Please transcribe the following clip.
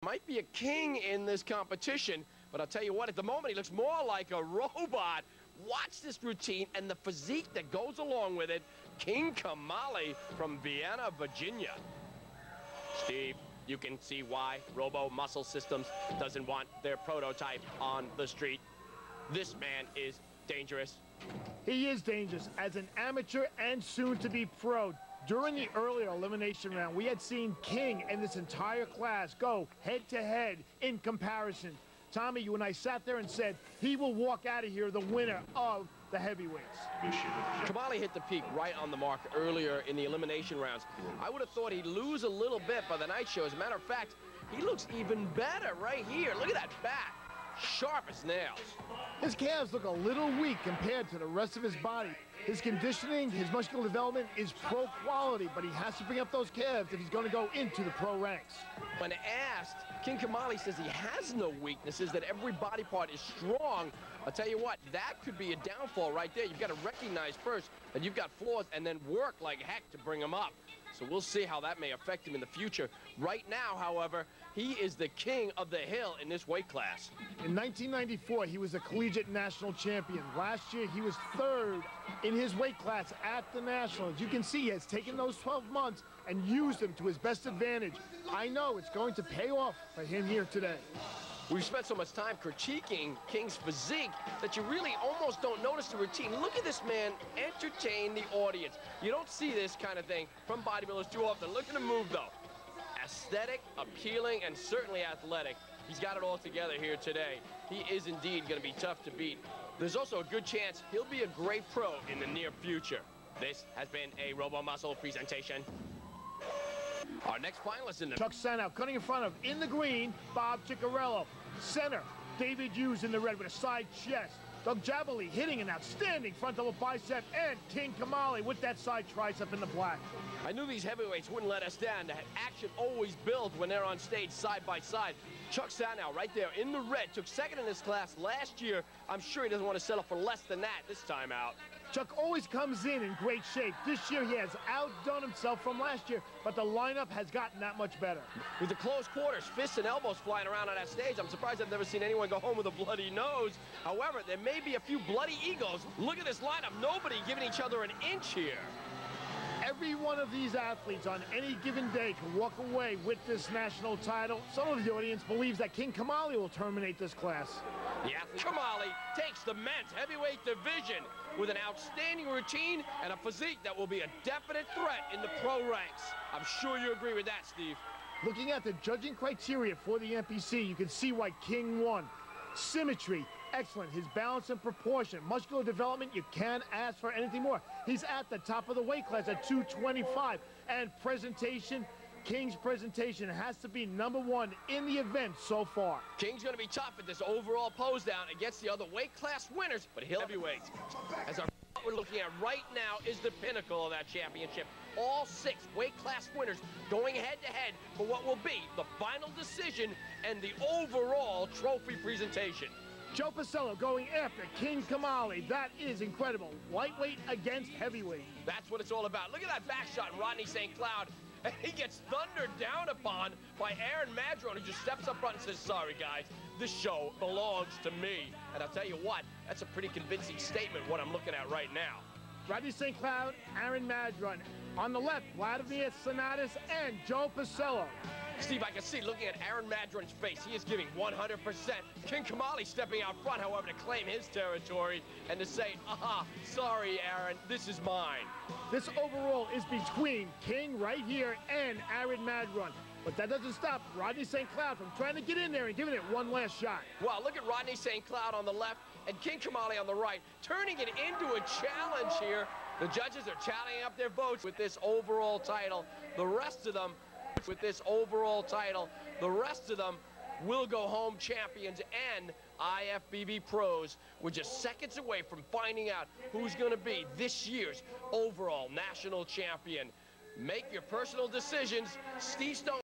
might be a king in this competition, but I'll tell you what, at the moment, he looks more like a robot. Watch this routine and the physique that goes along with it. King Kamali from Vienna, Virginia. Steve, you can see why Robo Muscle Systems doesn't want their prototype on the street. This man is dangerous. He is dangerous as an amateur and soon to be pro. During the earlier elimination round, we had seen King and this entire class go head-to-head in comparison. Tommy, you and I sat there and said he will walk out of here the winner of the heavyweights. Kamali hit the peak right on the mark earlier in the elimination rounds. I would have thought he'd lose a little bit by the night show. As a matter of fact, he looks even better right here. Look at that back. Sharp as nails. His calves look a little weak compared to the rest of his body. His conditioning, his muscular development is pro quality, but he has to bring up those calves if he's going to go into the pro ranks. When asked, King Kamali says he has no weaknesses, that every body part is strong. I'll tell you what, that could be a downfall right there. You've got to recognize first that you've got flaws and then work like heck to bring them up. So we'll see how that may affect him in the future. Right now, however, he is the king of the hill in this weight class. In 1994, he was a collegiate national champion. Last year, he was third in his weight class at the Nationals. You can see he has taken those 12 months and used them to his best advantage. I know it's going to pay off for him here today. We've spent so much time critiquing King's physique that you really almost don't notice the routine. Look at this man entertain the audience. You don't see this kind of thing from bodybuilders too often. Look at him move, though. Aesthetic, appealing, and certainly athletic. He's got it all together here today. He is indeed going to be tough to beat. There's also a good chance he'll be a great pro in the near future. This has been a Robo Muscle presentation. Our next finalist in the... Chuck Sanow cutting in front of, in the green, Bob Ciccarello. Center, David Hughes in the red with a side chest. Doug Jabali hitting an outstanding front double bicep, and King Kamali with that side tricep in the black. I knew these heavyweights wouldn't let us down. The action always builds when they're on stage side by side. Chuck Sanow right there in the red took second in this class last year. I'm sure he doesn't want to settle for less than that this time out. Chuck always comes in great shape. This year he has outdone himself from last year, but the lineup has gotten that much better. With the close quarters, fists and elbows flying around on that stage, I'm surprised I've never seen anyone go home with a bloody nose. However, there may be a few bloody egos. Look at this lineup. Nobody giving each other an inch here. Every one of these athletes on any given day can walk away with this national title. Some of the audience believes that King Kamali will terminate this class. The athlete Kamali takes the men's heavyweight division with an outstanding routine and a physique that will be a definite threat in the pro ranks. I'm sure you agree with that, Steve. Looking at the judging criteria for the NPC, you can see why King won. Symmetry, excellent. His balance and proportion, muscular development, you can't ask for anything more. He's at the top of the weight class at 225. And presentation, King's presentation has to be #1 in the event so far. King's going to be tough at this overall pose down against the other weight class winners, but he'll heavyweights. As our we're looking at right now is the pinnacle of that championship. All 6 weight class winners going head-to-head for what will be the final decision and the overall trophy presentation. Joe Pacello going after King Kamali. That is incredible. Lightweight against heavyweight. That's what it's all about. Look at that back shot, Rodney St. Cloud. And he gets thundered down upon by Aaron Madron, who just steps up front and says, sorry, guys, this show belongs to me. And I'll tell you what, that's a pretty convincing statement, what I'm looking at right now. Rodney St. Cloud, Aaron Madron. On the left, Vladimir Sanatis and Joe Pacello. Steve, I can see looking at Aaron Madron's face, he is giving 100%. King Kamali stepping out front, however, to claim his territory and to say, sorry, Aaron, this is mine. This overall is between King right here and Aaron Madron. But that doesn't stop Rodney St. Cloud from trying to get in there and giving it one last shot. Wow, look at Rodney St. Cloud on the left and King Kamali on the right, turning it into a challenge here. The judges are tallying up their votes with this overall title. The rest of them will go home champions and IFBB pros. We're just seconds away from finding out who's going to be this year's overall national champion. Make your personal decisions. Steve Stone.